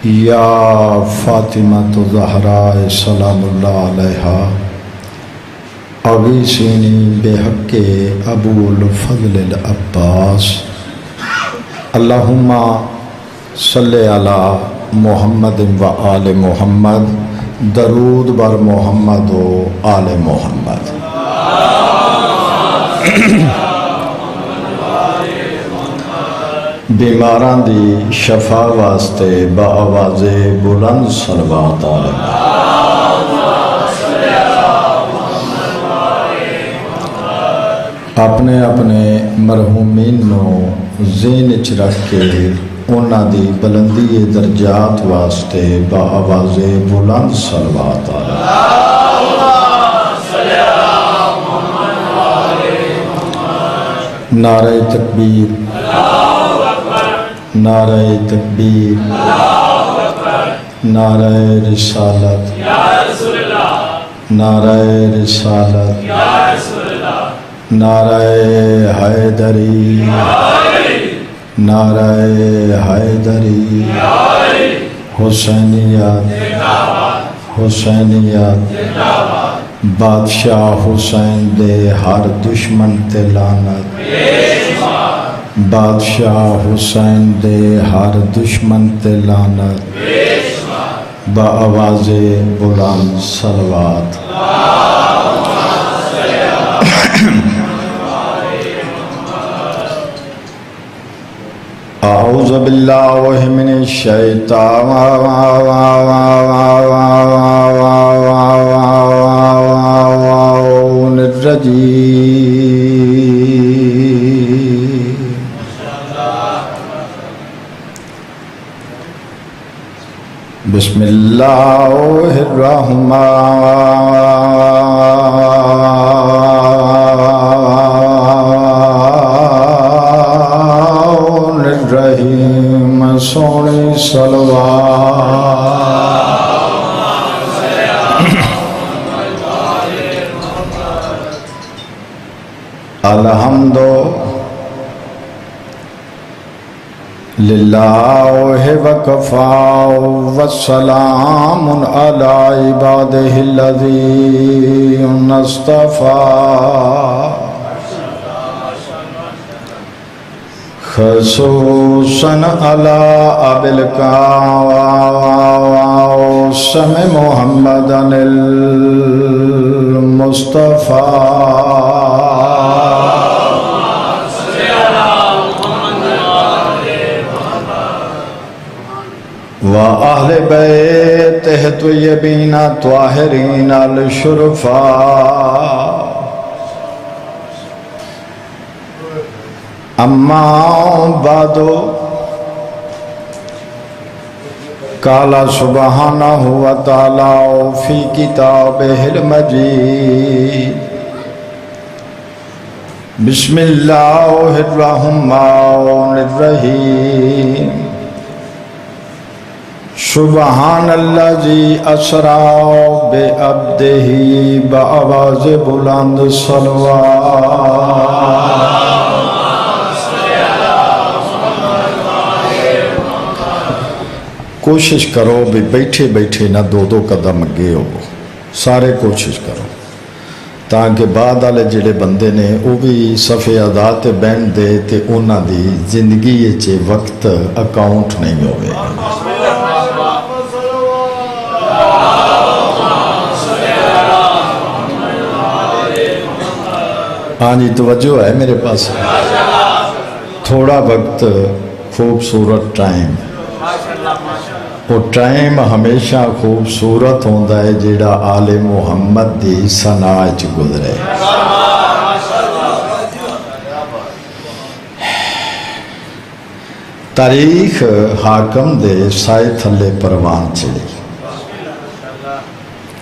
یا فاطمہ الزہراء سلام اللہ علیہا اغیثینی بحق ابو الفضل العباس اللہم صلی علی محمد و آل محمد درود بر محمد و آل محمد۔ بیماراں دی شفا واسطے با آواز بلند صلوات علیہ۔ اپنے اپنے مرحومین نو ذہن وچ رکھ کے انہاں دی بلندی درجات واسطے با آواز بلند صلوات علیہ۔ نعرہ تکبیر، نعرہ تکبیر، نعرہ رسالت، نعرہ رسالت، نعرہ حیدری، نعرہ حیدری، حسینیت، حسینیت، بادشاہ حسین دے ہر دشمن تے لعنت، بادشاہ حسین دے ہر دشمن تے لعنت، با آواز بلند صلوات۔ اعوذ باللہ من الشیطان الرجیم۔ بسم اللہ الرحمن الرحیم۔ سونی صلوات۔ الحمد للہ وکفا والسلام علی عبادہ الذین اصطفیٰ، خصوصاً علی ابی القاسم محمد المصطفیٰ، وَأَهْلِ بَيْتِهِ الطَّيِّبِينَ الطَّاهِرِينَ الشُّرَفَاء۔ أما بعد، قال سبحانه وتعالى في كتابه المجيد، بسم الله الرحمن الرحيم، سبحان الذي اسرى بعبده بآواز بلند صلوات۔ کوشش کرو بھی بیٹھے بیٹھے نہ دو دو قدم اگے ہو، سارے کوشش کرو تاکہ بعد والے جڑے بندے نے وہ بھی صفحے ادا تے بہن دے تے انہاں دی زندگی وچ وقت اکاؤنٹ نہیں ہوئے۔ ہاں جی توجہ ہے میرے پاس، تھوڑا وقت خوبصورت ٹائم، وہ ٹائم ہمیشہ خوبصورت ہوتا ہے جیڑا آل محمد دی ثنا وچ گزرے۔ تاریخ حاکم دے سائے تھلے پروان چلی۔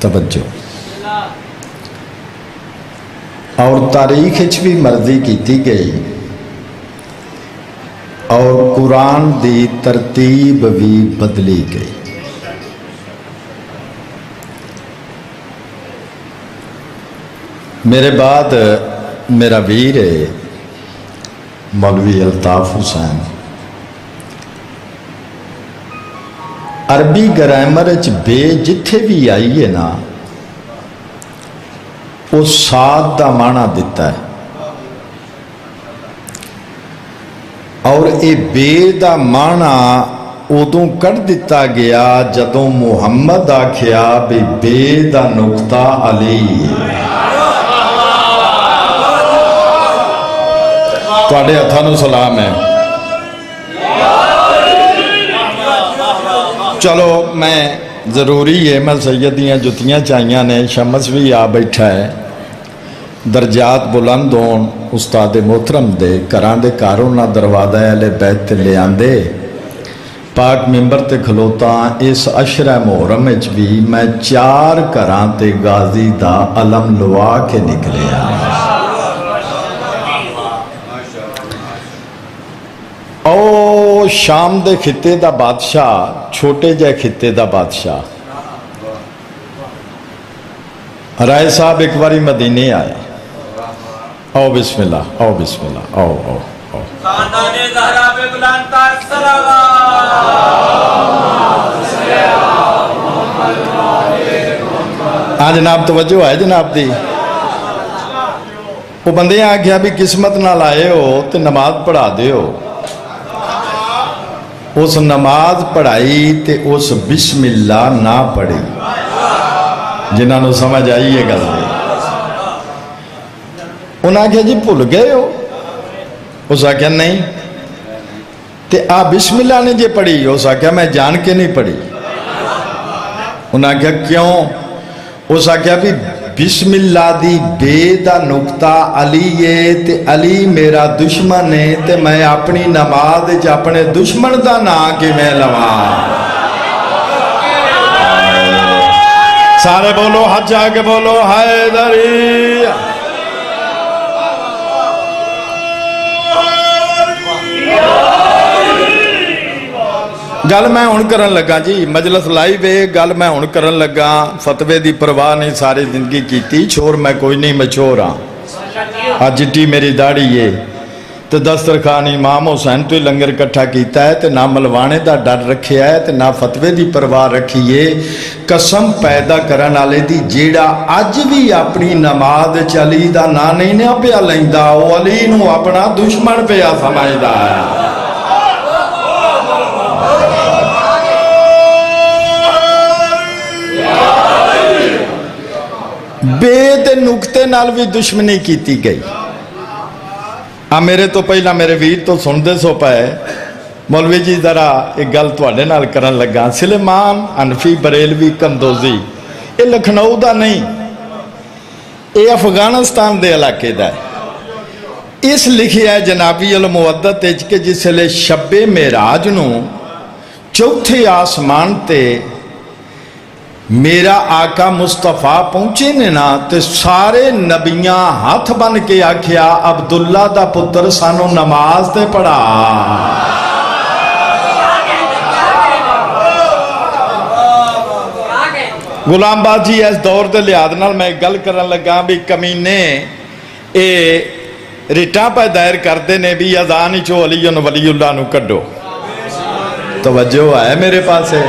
توجہ، اور تاریخ وچ بھی مرضی کیتی گئی اور قرآن دی ترتیب بھی بدلی گئی۔ میرے بعد میرا ویر ہے مولوی الطاف حسین، عربی گرامر بے جتھے بھی آئی ہے نا وہ ساتھ دا معنی دیتا ہے، اور اے بے دا معنی ادوں کر دیتا گیا جدوں محمد آکھیا بھی بے دا نقطہ علی ہے۔ تواڈے ہتھاں نوں سلام ہے۔ چلو میں ضروری ہے، میں سیدیاں جتیاں چاہیاں نے، شمس بھی آ بیٹھا ہے، درجات بلند ہون استاد محترم دے گھراں دے کاروں نہ دروازہ اہل بیت تے لے آندے پاک ممبر تے کھلوتا اس عشرہ محرم وچ بھی میں 4 گھراں تے غازی دا علم لوا کے نکلیا۔ او شام دے خطے دا بادشاہ، چھوٹے جے خطے دا بادشاہ رائے صاحب ایک باری مدینے آیا۔ آؤ بسم اللہ، آؤ بسم اللہ، آؤ آؤ آؤ۔ خاندان زہرا پہ بلند تر صلوات۔ ہاں جناب توجہ ہے جناب دی۔ وہ بندے آ گیا بھی قسمت نہ لائے ہو تو نماز پڑھا دے ہو۔ اس نماز پڑھائی تے اس بسم اللہ نہ پڑھی، جنہاں نو سمجھ آئی ہے گل۔ انہاں کہا جی بھول گئے ہو؟ اس آکھیا نہیں۔ تے آ بسم اللہ نے جے پڑھی؟ اس آکھیا میں جان کے نہیں پڑھی۔ انہاں کہا کیوں؟ اس آکھیا بھی بسم اللہ دی بے دا نقطہ علی ہے تے علی میرا دشمن ہے تے میں اپنی نماز وچ اپنے دشمن دا نام کیویں لواں؟ سارے بولو، ہاتھ جا کے بولو حیدری۔ گل میں ہن کرن لگا جی، مجلس لائی وے، گل میں ہن کرن لگا، فتوے دی پرواہ نہیں ساری زندگی کیتی، چھوڑ میں کوئی نہیں، میں چھوڑ ہاں۔ آج جٹی میری داڑھی ہے تے دسترخوان امام حسین تو ہی لنگر کٹھا کیتا ہے تے نہ ملوانے دا ڈر رکھیا ہے تے نہ فتوے دی پرواہ رکھیے۔ قسم پیدا کرن والے دی جیڑا اج بھی اپنی نماز وچ علی دا نام نہیں نہ پیا لیندا، او علی نو اپنا دشمن پیا سمجھدا ہے۔ بے دے نقطے نال بھی دشمنی کیتی گئی۔ میرے تو پہلا میرے ویر تو سن دے سو پائے مولوی جی ذرا ایک گل تواڈے نال کرن لگا۔ سلیمان حنفی بریلوی کندوزی یہ لکھنؤ دا نہیں، یہ افغانستان دے علاقے دا ہے۔ اس لکھیا ہے جنابی المودت کہ جس لے شب معراج نو چوتھے آسمان تے میرا آقا مصطفیٰ پہنچے نے نا تے سارے نبیاں ہاتھ بن کے آکھیا عبداللہ دا پتر سانو نماز تے پڑھا۔ غلام باز جی اس دور دے لحاظ نال میں گل کرن لگا بھی کمینے اے ریٹاں پہ دائر کردے نے بھی اذان چو علی ولی اللہ نو کڈو۔ توجہ ہے میرے پاس ہے،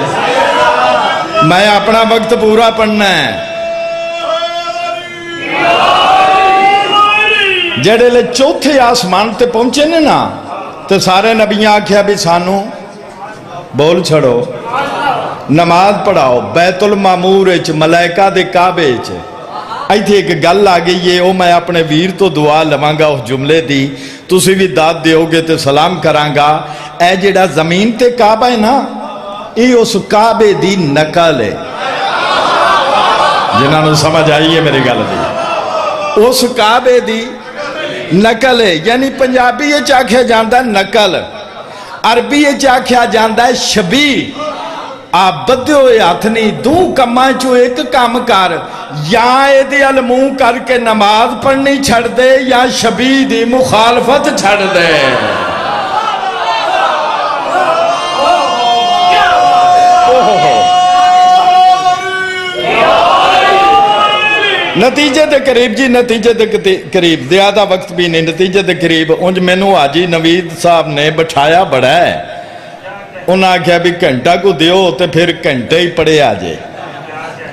میں اپنا وقت پورا پڑھنا ہے۔ جڑے لے چوتھے آسمان تے پہنچے نے نا تے سارے نبیاں آکھیا بھی سانو بول چھڑو نماز پڑھاؤ بیت المعمور وچ ملائکہ دے کعبے وچ۔ ایتھے ایک گل آ گئی ہے، او میں اپنے ویر تو دعا لواں گا اس جملے دی، تسی بھی داد دیو گے تے سلام کراں گا۔ اے جڑا زمین تے کعبہ ہے نا یہ اس کعبے دی نقل ہے، جنہاں نو سمجھ آئی ہے میری گل دی، اس کعبے دی نقل ہے۔ یعنی پنجابی یہ چاکھیا جاندہ ہے نقل، عربی یہ چاکھیا جاندہ ہے شبیہ۔ آپ بدے ہوئے ہاتھ نہیں دو کماں چو ایک کام کر، یا اے دی علموں کر کے نماز پڑھنی چھڑ دے یا شبیہ دی مخالفت چھڑ دے۔ نتیجے دے قریب جی، نتیجے دے قریب، زیادہ وقت بھی نہیں، نتیجے دے قریب انج میں نو حاجی نوید صاحب نے بٹھایا بڑا ہے انہیں آخیا بھی گھنٹہ کو دیو تو پھر گھنٹے ہی پڑھیا جے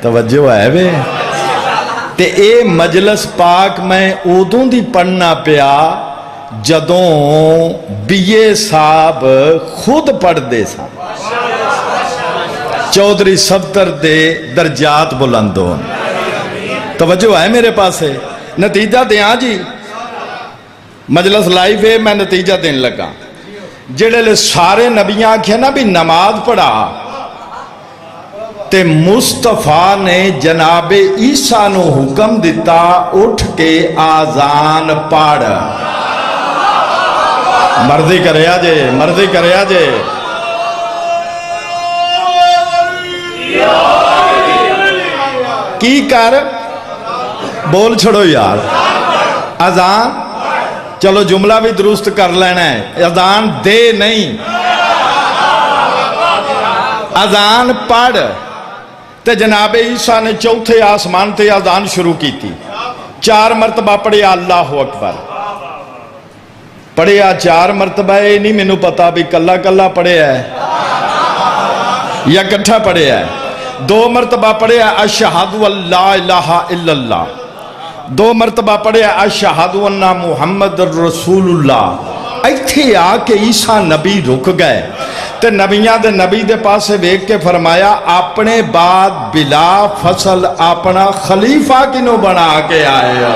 توجہ ہے وے تے اے مجلس پاک میں ادوں دی پڑھنا پیا جدوں بی اے صاحب خود پڑھ دے سن چودھری صفدر دے درجات بلند ہون توجہ ہے میرے پاس ہے نتیجہ دیاں جی مجلس لائیو ہے میں نتیجہ دین لگا جڑے لے سارے نبیاں کیا نا بھی نماز پڑھا تے مصطفیٰ نے جناب عیسیٰ نو حکم دیتا اٹھ کے آذان پڑھ مرضی کریا جے مرضی کریا جے کی کر بول چھڑو یار اذان چلو جملہ بھی درست کر لینا ہے اذان دے نہیں اذان پڑھ تے جناب عیسیٰ نے چوتھے آسمان تے اذان شروع کی تھی 4 مرتبہ پڑھیا اللہ اکبر پڑھیا 4 مرتبہ یہ نہیں مینوں پتا بھی کلا کلا پڑھیا ہے یا کٹھا پڑھیا ہے 2 مرتبہ پڑھیا اشہد اللہ الہ الا اللہ 2 مرتبہ پڑھیا اشہد ان محمد رسول اللہ ایتھے آ کے عیسیٰ نبی رک گئے تے نبیاں دے نبی دے پاسے بیک کے فرمایا اپنے بعد بلا فصل اپنا خلیفہ کنو بنا کے آئے ہو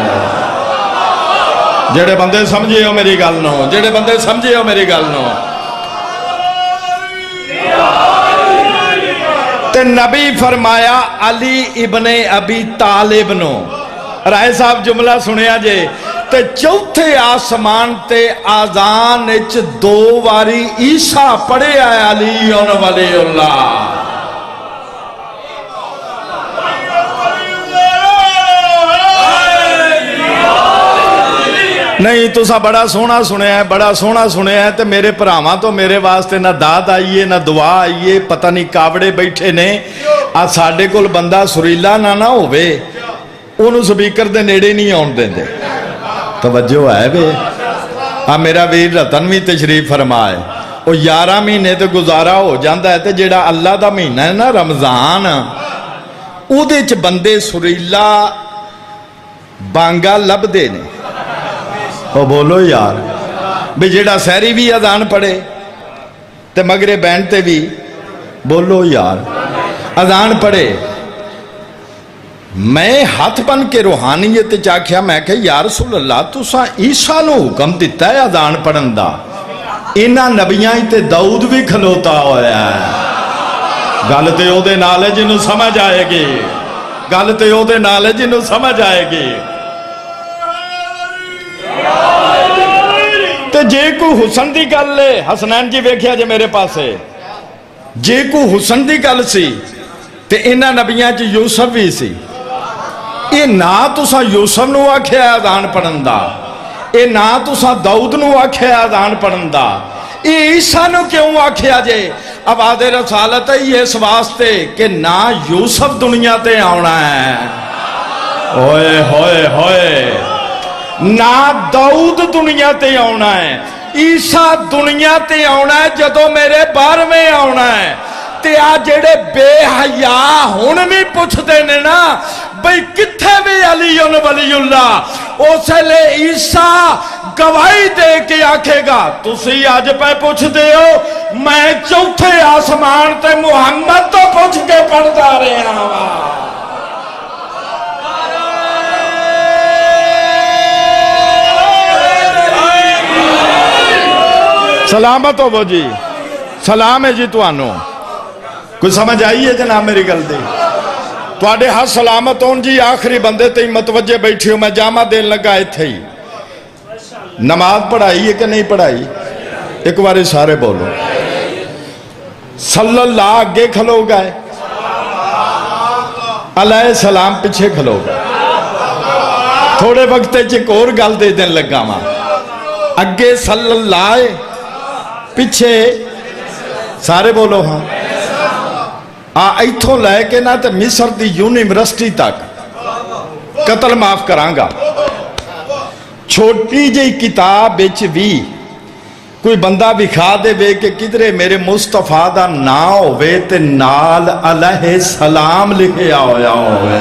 جڑے بندے سمجھے ہو میری گل نو جڑے بندے سمجھے ہو میری گل نو تے نبی فرمایا علی ابن ابی طالب نو رائے صاحب جملہ سنیا جے تے چوتھے آسمان تے آذان اچ 2 واری عیسیٰ پڑھے آئے علی ولی اللہ نہیں تو سا بڑا سونا سنیا ہے بڑا سونا سنیا ہے تے میرے پراواں تو میرے واسطے نہ داد آئیے نہ دعا آئیے پتہ نہیں کاوڑے بیٹھے نے آج ساڑھے کل بندہ سریلا نہ ہوئے انہوں سپیکر دے نیڑے نہیں آن دیں دے توجہ ہے بے میرا ویر رتن بھی تشریف فرمائے وہ 11 مہینے تے گزارا ہو جاندہ ہے تے جیڑا اللہ دا مہینہ ہے نا رمضان او دے چ بندے سریلا بانگا لب دے نے وہ بولو یار بھی جیڑا سہری بھی اذان پڑھے تے مغرب بین تے بھی بولو یار اذان پڑھے میں ہاتھ بن کے روحانیت چاکھیا میں کہ یا رسول اللہ تو سا عیسیٰ نو حکم دیتا ہے اذان پڑھن دا انہاں نبیاں تے داؤد بھی کھلوتا ہویا ہے گل تے او دے نال ہے جنوں سمجھ آئے گی گل تے او دے نال ہے جنوں سمجھ آئے گی تے جے کو حسن دی گل لے حسنین جی ویکھیا جے میرے پاس ہے جے کو حسن دی گل سی تے انہاں نبیاں چ یوسف بھی سی اے نا تسا یوسف نو آکھیا اذان پڑھن دا اے نا تسا داؤد نو آکھیا اذان پڑھن دا اے عیسیٰ نو کیوں آکھیا جے آواز رسالت ہے اس واسطے کہ نا یوسف دنیا تے آنا ہے ہوئے ہوئے ہوئے نا داؤد دنیا تے آنا ہے عیسیٰ دنیا تے آنا ہے جدو میرے 12ویں آنا ہے تے آ جڑے بے حیا ہن بھی پوچھ دینے نا بھئی کتھے بھی علی ولی اللہ اسے لے عیسیٰ گواہی دے کے آکھے گا تسی آج پہ پوچھ دے ہو میں چوتھے آسمان تے محمد تو پوچھ کے پڑھتا رہے ہیں سلامت ہو وہ جی سلام ہے جی تو آنو کوئی سمجھ آئی ہے جناب میری گل دی تو آڈے ہاں سلامت ہون جی آخری بندے تے متوجہ بیٹھی ہوں میں جامع دین لگا تھے ہی نماز پڑھائی ہے کہ نہیں پڑھائی ایک بار سارے بولو صلی اللہ آگے کھلو گئے علیہ السلام پیچھے کھلو گئے تھوڑے وقت ایک اور گل دے دین لگا ماں اگے صلی اللہ پیچھے سارے بولو ہاں ایتھوں لے کے نا تے مصر دی یونیورسٹی تک قتل معاف کرانگا چھوٹی جی کتاب بھی کوئی بندہ ਵਿਖਾ ਦੇਵੇ ਕਿ ਕਿਧਰੇ ਮੇਰੇ ਮੁਸਤਫਾ ਦਾ ਨਾਂ ਹੋਵੇ ਤੇ ਨਾਲ ਅਲੈਹਿ ਸਲਾਮ ਲਿਖਿਆ ਹੋਇਆ ਹੋਵੇ।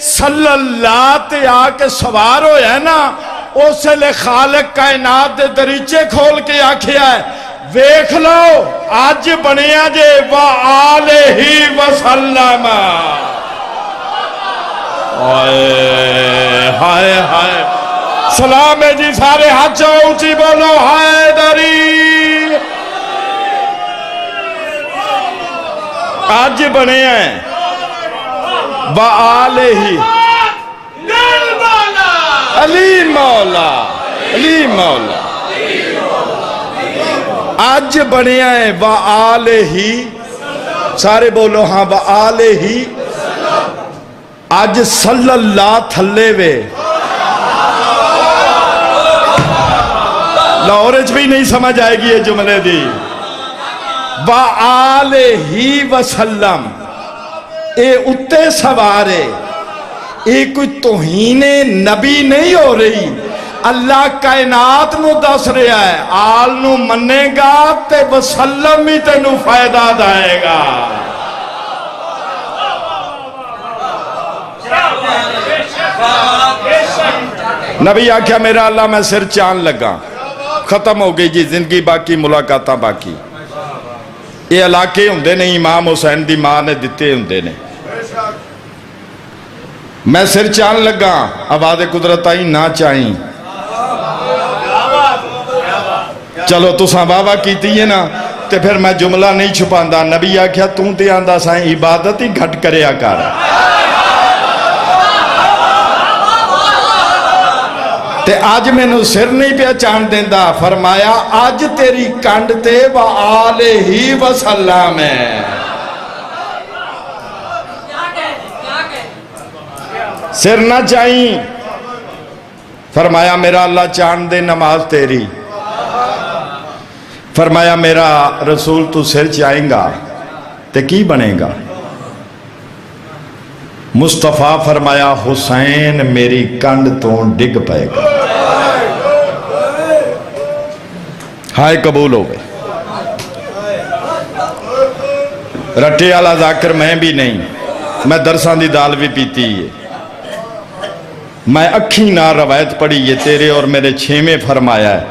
صلی اللہ تے آ کے سوار ہویا ہے نا، اس لئے خالق کائنات دے دریچے کھول کے آکھیا ہے ویکھ لو آج بنیا جے وآلہ وسلم۔ ہائے ہائے سلام ہے جی، سارے ہاتھ اونچی بولو حیدری۔ آج بنے ہیں وآلہ علی مولا، علی مولا۔ آج بنے ہیں وآلہ، سارے بولو ہاں وآلہ۔ آج صلی اللہ تھلے وے، لاہورچ بھی نہیں سمجھ آئے گی یہ جملے دی۔ وآلہ وسلم، اے اتے سوارے، اے کوئی توہین نبی نہیں ہو رہی، اللہ کائنات نو دس رہا ہے آل نو منے گا تے وسلم ہی تینو فائدہ دائے گا۔ نبی آکھیا میرا اللہ میں سر چاند لگا، ختم ہو گئی جی زندگی باقی، ملاقاتاں باقی۔ یہ علاقے ہوندے نہیں امام حسین دی ماں نے دیتے ہوندے نے۔ میں سر چاند لگا، آواز قدرت آئی نہ چاہیں، چلو تساں واہ کیتی ہے نا، تے پھر میں جملہ نہیں چھپاندہ۔ نبی آکھیا توں تے آندہ سائیں عبادت ہی گھٹ کریا کر۔ تے آج میں نو سر نہیں پہچان دیندہ، فرمایا آج تیری کنڈ تے وآلہ وسلم ہے۔ سر نہ چاہیں، فرمایا میرا اللہ چاند دے نماز تیری، فرمایا میرا رسول تو سر چاہیں گا تے کی بنے گا؟ مصطفیٰ فرمایا حسین میری کنڈ تو ڈگ پائے گا۔ ہائے قبول ہو گئے۔ رٹے والا ذاکر میں بھی نہیں، میں درسان دی دال بھی پیتی ہے، میں اکھی نہ روایت پڑھی یہ تیرے اور میرے چھیمے فرمایا ہے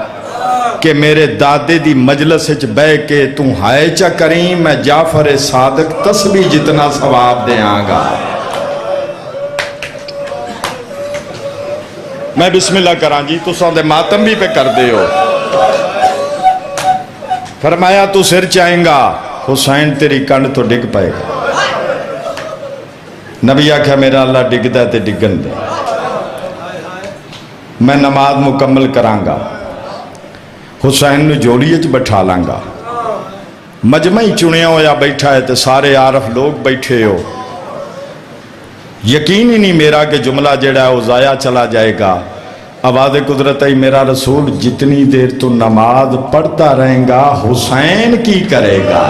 کہ میرے دادے دی مجلس وچ بہ کے تو ہائے چا کریں، میں جعفر صادق تسبیح جتنا ثواب دیاں گا۔ میں بسم اللہ کران جی، تو ساندے ماتم بھی پہ کر دے ہو۔ فرمایا تو سر چاہیں گا، حسین تیری کنڈ تو ڈگ پائے گا۔ نبی آکھا میرا اللہ ڈگ دے تے ڈگن دے، میں نماز مکمل کرانگا، حسین نو جوڑیچ بٹھا لانگا۔ مجمعی چنیا ہویا بیٹھا ہے تے سارے عارف لوگ بیٹھے ہو، یقین ہی نہیں میرا کہ جملہ جڑا ہے وہ ضائع چلا جائے گا۔ آواز قدرت ہے میرا رسول جتنی دیر تو نماز پڑھتا رہیں گا حسین کی کرے گا؟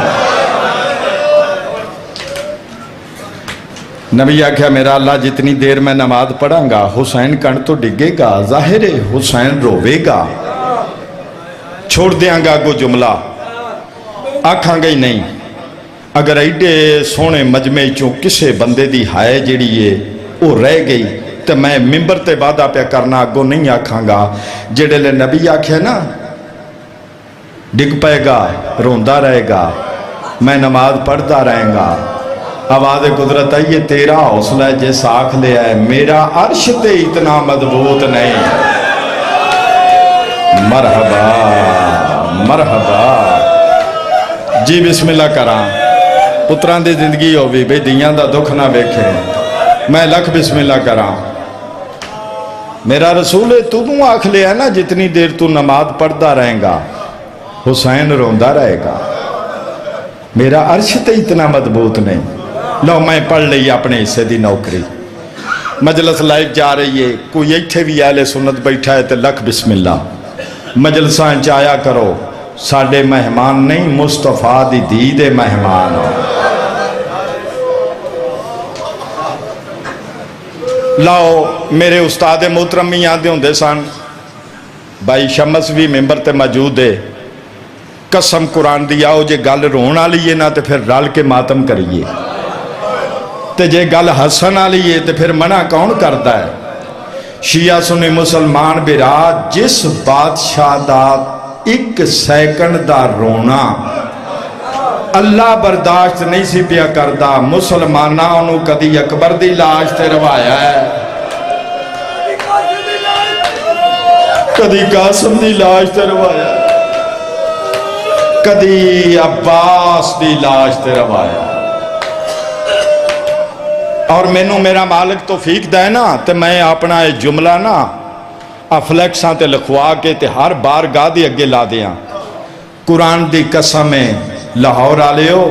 نبی آکھیا میرا اللہ جتنی دیر میں نماز پڑھاں گا حسین کنڈ تو ڈگے گا، ظاہر ہے حسین روے گا۔ چھوڑ دیاں گا کو جملہ، آکھاں گئی نہیں، اگر ایڈے سونے مجمع چوں کسے بندے دی ہائے جڑی ہے وہ رہ گئی تو میں ممبر تے وعدہ پہ کرنا اگو نہیں آکھاں گا۔ جڑے لے نبی آکھے نا ڈگ پائے گا، روندہ رہے گا، میں نماز پڑھتا رہیں گا۔ آواز قدرت ہے یہ تیرا حوصلہ ہے جیسا آکھ لیا ہے، میرا عرش تے اتنا مضبوط نہیں۔ مرحبا مرحبا جی بسم اللہ کران، پتران دی زندگی ہو بھی بھئی دیاں دا دکھ نہ بیکھے، میں لکھ بسم اللہ کران۔ میرا رسول ہے تو آکھ لیا ہے نا جتنی دیر تو نماز پڑھتا رہیں گا حسین روندہ رہے گا، میرا عرش تے اتنا مضبوط نہیں۔ لو میں پڑھ لئی اپنے حصے دی نوکری، مجلس لائف جا رہی ہے، کوئی ایتھے بھی اہل سنت بیٹھا ہے تے لکھ بسم اللہ۔ مجلساں چایا کرو، ساڑھے مہمان نہیں مصطفیٰ دی دید مہمان ہو۔ لاؤ میرے استاد محترمی آدھے ہوندے سن، بھائی شمس بھی ممبر تے موجود ہے، قسم قرآن دی آؤ جے گل رون والی ہے نا تے پھر رل کے ماتم کریے۔ تے جے گل حسن والی ہے تے پھر منع کون کرتا ہے؟ شیعہ سنی مسلمان برا، جس بادشاہ دا ایک سیکنڈ دا رونا اللہ برداشت نہیں سی پیا کردا، مسلمانہ انہوں کدی اکبر دی لاش تے روایا ہے، کدی قاسم دی لاش تے روایا ہے، کدی عباس دی لاش تے روایا. اور مینوں میرا مالک توفیق دے نا تے میں اپنا یہ جملہ نا افلیکساں تے لکھوا کے تے ہر بار گاہ دی اگے لا دیاں. قرآن دی قسم ہے لاہور آلیو،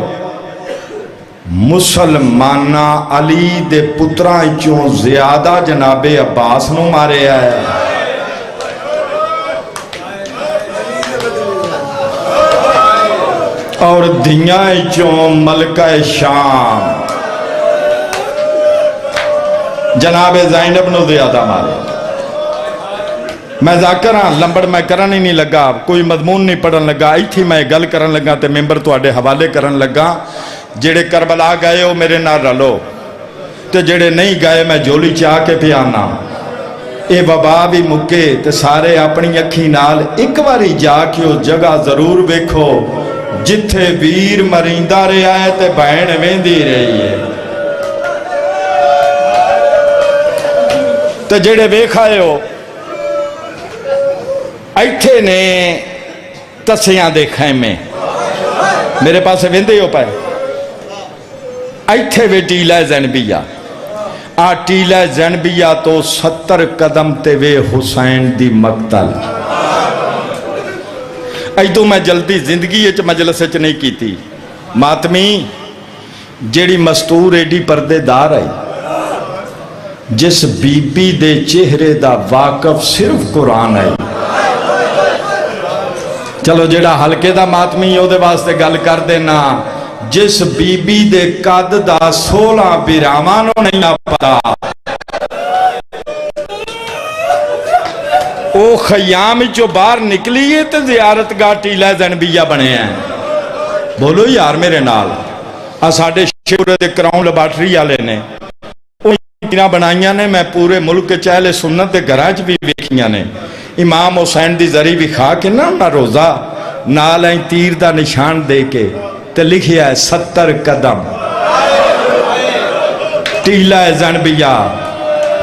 مسلمانہ علی دے پتران چوں زیادہ جناب عباس نو مارے آئے، اور دنیا چوں ملکہ شام جناب زینب نو زیادہ مارے. میں ذاکراں لمبڑ میں کرن ہی نہیں لگا، کوئی مضمون نہیں پڑھن لگا، ایتھی میں گل کرن لگا تے ممبر تواڈے حوالے کرن لگا. جڑے کربلا گئے ہو میرے نال رلو تے جڑے نہیں گئے میں جولی چاہ کے پیانا. اے وبا بھی مکے تے سارے اپنی اکھی نال ایک واری جا کے او جگہ ضرور ویکھو جتھے ویر مریندہ رہا ہے تے بہن ویندی رہی ہے. تے جڑے ویکھائے ہو ایتھے نے تسیاں دے خیمے میرے پاس ویندے ہو پائے، ایتھے وے ٹیلہ زینبیہ، آ ٹیلہ زینبیہ تو 70 قدم تے وے حسین دی مقتل. ایدو میں جلدی زندگی اچ مجلس اچ نہیں کیتی. ماتمی جیڑی مستور ایڈی پردے دار آئی، جس بی بی دے چہرے دا واقف صرف قرآن آئی. چلو جیڑا حلقے دا ماتمی ہو دے واسطے گل کر دینا، جس بی بی دے قد دا 16 بیرامانوں نہیں پتا، او خیام جو باہر نکلی ہے تے زیارت گاہ ٹیلہ زینبیہ بنے ہیں. بولو یار میرے نال ساڈے شیورے دے کراؤں لیبارٹری والے نے او بنائیاں نے، میں پورے ملک چہلے سنت دے گھراں بھی ویکھیاں نے. امام حسین دی زری بھی کھا کے نا روزہ نال تیر دا نشان دے کے تے لکھیا ہے 70 قدم ٹیلہ زینبیہ.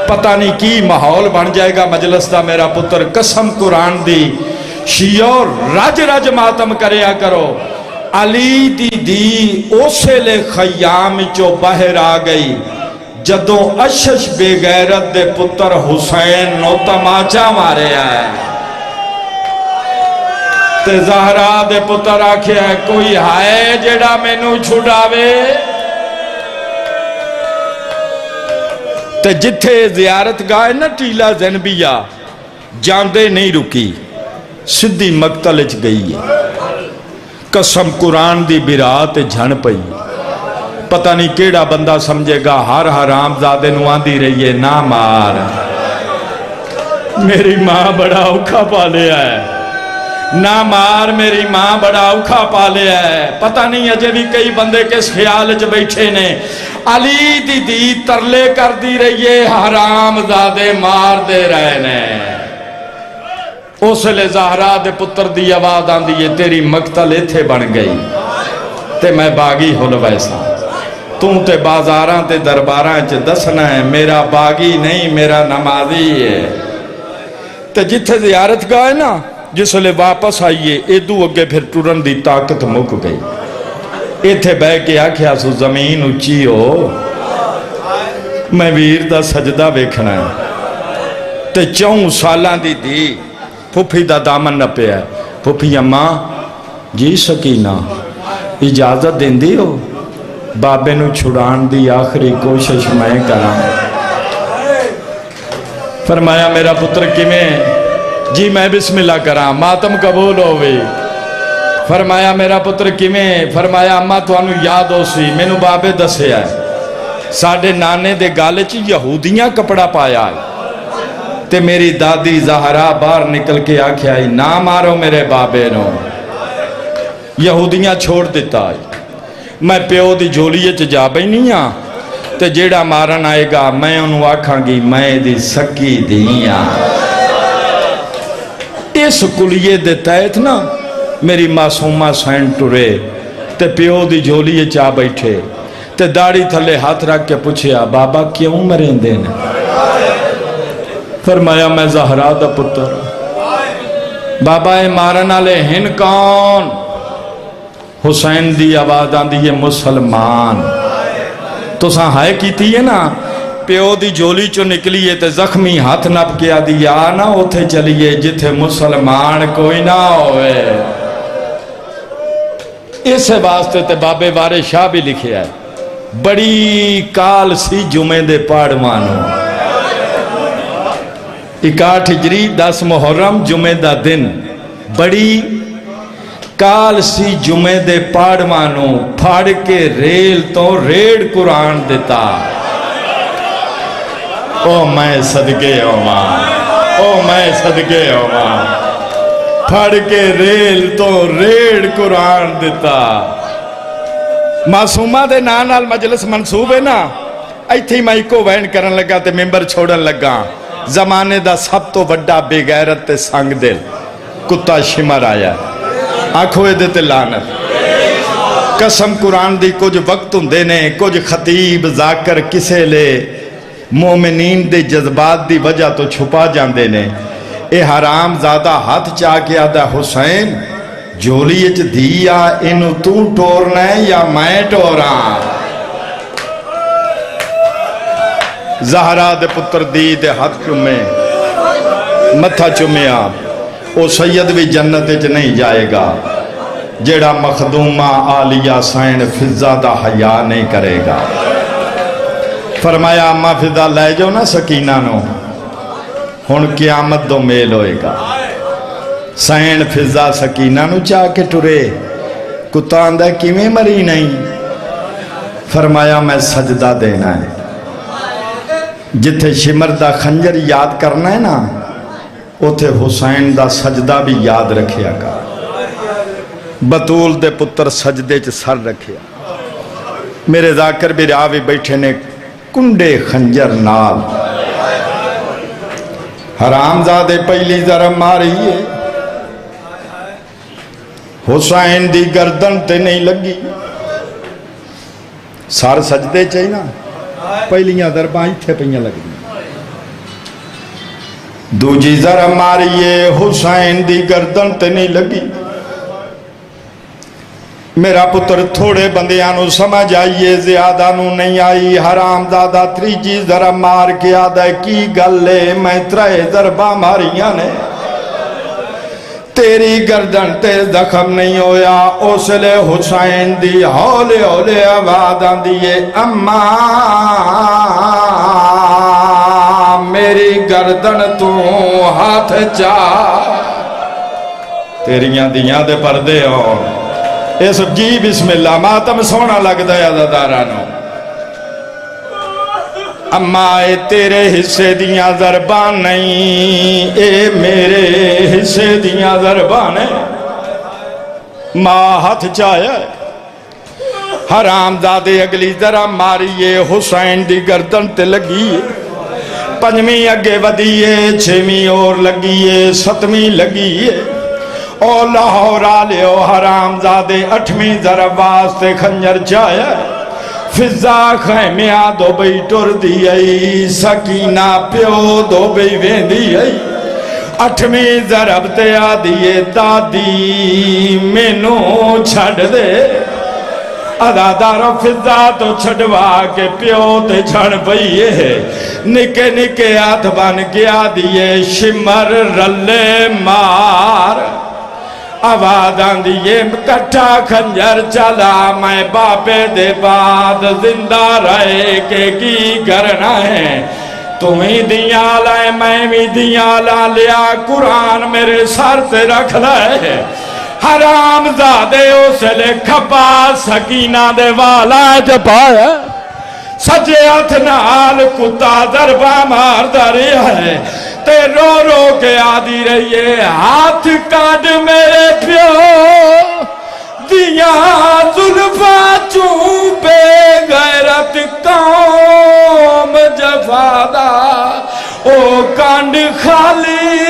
پتہ نہیں کی ماحول بن جائے گا مجلس دا. میرا پتر قسم قرآن دی شیعہ رج رج ماتم کریا کرو. علی دی دی اوسے لے خیام چو باہر آ گئی جدوں اشش بے غیرت دے پتر حسین نو تماچا مارے آئے تے زہرا دے پتر آکھے ہے کوئی ہائے جیڑا میں نو چھڑاوے. تے جتھے زیارت گاہ نا ٹیلہ زینبیہ جاندے نہیں رکی، سدھی مقتل اچ گئی ہے. قسم قرآن دی برات جھن پئی. پتہ نہیں کیڑا بندہ سمجھے گا ہر حرام زادے نوان دی رہی ہے نہ مار. میری ماں بڑا اوکھا پالیا ہے، نہ مار. میری ماں بڑا اوکھا پالیا ہے. پتہ نہیں اجے بھی کئی بندے کس خیال چ بیٹھے نے علی دی دی ترلے کر دی رہی ہے حرام زادے مار دے رہے نے. اس لئے زہرا دے پتر دی آواز آن دیئے تیری مقتل ایتھے بن گئی تے میں باغی ہل ویسا. تم تے بازاراں تے درباراں چ دسنا ہے میرا باغی نہیں میرا نمازی ہے. تے جتھے زیارت گاہ نا جس لئے واپس آئیے ایدو اگے پھر ٹورن دی طاقت مک گئی. ایتھے بے کے آکھیا سو زمین اچھی ہو میں ویر دا سجدہ بیکھنا ہے. تے 4 سالاں دی دی پھوپھی دا دامن نہ پیا ہے. پھوپھی اماں جی سکینہ اجازت دین دی ہو بابے نو چھڑان دی آخری کوشش میں کرام. فرمایا میرا پتر کیویں؟ جی میں بسم اللہ کرام ماتم قبول ہوئے. فرمایا میرا پتر کیویں؟ فرمایا اماں توانو یاد ہو سی مینوں بابے دسے ہے ساڈے نانے دے گالے چ یہودیاں کپڑا پایا ہے تے میری دادی زہرا باہر نکل کے آکھیا ہے نہ مارو میرے بابے نو. یہودیاں چھوڑ دیتا ہے. میں پیو دی جھولیے چ جا بئی نہیں ہاں تے جیڑا مارن آئے گا میں انہوں آکھاں گی میں دی سکی دیاں. اس کلیے دے تحت نا میری معصومہ سین ٹرے تے پیو دی جھولی چاہ بیٹھے تے داڑھی تھلے ہاتھ رکھ کے پوچھیا بابا کیوں مرین دینے؟ فرمایا میں زہرا دا پتر. بابا اے مارن آلے ہن کون؟ حسین دی آواز آن دی مسلمان. تو ساں ہائے کیتی ہے نا پیو دی جولی چو نکلیے تے زخمی ہاتھ نپ کے آدھی آنا اتھے چلیے جتھے مسلمان کوئی نہ ہوئے. اس واسطے تے بابے وارے شاہ بھی لکھے ہے بڑی کال سی جمعے دے پاڑوانوں. 61 ہجری 10 محرم جمعے دا دن بڑی کال سی جمعے دے پاڑوانوں پھاڑ کے ریل تو ریڑ قرآن دیتا. او میں صدقے ہوواں او میں صدقے ہوواں پھاڑ کے ریل تو ریڑ قرآن دیتا. معصومہ دے نال مجلس منصوب ہے نا ایتھی میں کو وین کرن لگا تے ممبر چھوڑن لگا. زمانے دا سب تو بڑا بے غیرت تے سنگ دل کتا شمر آیا آنکھوئے دیتے لانت. قسم قرآن دی کچھ وقت ہوں دینے کچھ خطیب ذاکر کسے لے مومنین دے جذبات دی وجہ تو چھپا جان دینے. اے حرام زادہ ہاتھ چاہ کے آدھا حسین جولی اچ دیا انہوں تو ٹورنا ہے یا میں ٹوراں. زہرا دے پتر دی دے ہاتھ چمے متھا چمیا. او سید بھی جنت اچ نہیں جائے گا جیڑا مخدومہ آلیہ سین فضا دا حیا نہیں کرے گا. فرمایا اما فضا لے جو نا سکینہ نو ہن قیامت دو میل ہوئے گا. سین فضا سکینہ نو چاہ کے ٹرے کتا آندہ کیویں مری نہیں. فرمایا میں سجدہ دینا ہے جتھے شمر دا خنجر یاد کرنا ہے نا اتھے حسین دا سجدہ بھی یاد رکھیا گا. بطول دے پتر سجدے چ سر رکھیا. میرے ذاکر بھی راوی بیٹھے نے کنڈے خنجر نال حرام زادے پہلی ضرب ماری ہے حسین دی گردن تے نہیں لگی. سار سجدے چاہی نا پہلیاں ضرباں تھے پہیاں لگ گئی. دوجی ضرب ماری ہے حسین دی گردن تے نہیں لگی. میرا پتر تھوڑے بندیانو سمجھ آئیے زیادہ نو نہیں آئی. حرام دادا تریجی ضرب مار کے آدھا کی گلے میں ترے ضربہ ماریاں نے تیری گردن تے زخم نہیں ہویا. اس لے حسین دی ہولے ہولے آواز آن دیئے اماں میری گردن تو ہاتھ چاہ تیریاں دیاں دے پردے ہو. اس جی بسم اللہ ماتم سونا لگ دیا دارانو. اماں اے تیرے حصے دیاں ضربان نہیں اے میرے حصے دیاں ضربان ہے. ماں ہاتھ چاہیا حرام دادے اگلی ضرب ماریے حسین دی گردن تے لگیے. پنجمی اگے ودیے چھویں اور لگیے ستویں لگیے. او لاہور آلیو حرام زادے 8ویں ضرب واسطے خنجر چاہیا. فضا خیمیا دو بئی ٹر دی ای سکینہ پیو دو بئی وین دی ای. 8ویں ضرب تے آدیے دادی مینو چھڑ دے. ادادارو فضا تو چھڑوا کے پیو تے چھڑ پئیے. نکے نکے ہاتھ بن کے آدیے شمر رلے مار. آواز آندیے کٹھا خنجر چلا میں باپے دے بعد زندہ رہے کے کی کرنا ہے. تمہیں دیاں لائے میں بھی دیاں لا لیا قرآن میرے سر تے رکھ لائے. حرام زادے اس لے کھپا سکینہ دے والا جپایا. سجے ہاتھ نال کتا ضربہ مار داری ہے تے رو رو کے آدھی رہیے ہاتھ کاٹ میرے پیو دیاں ظلفہ چوں بے غیرت کون او کانڈ خالی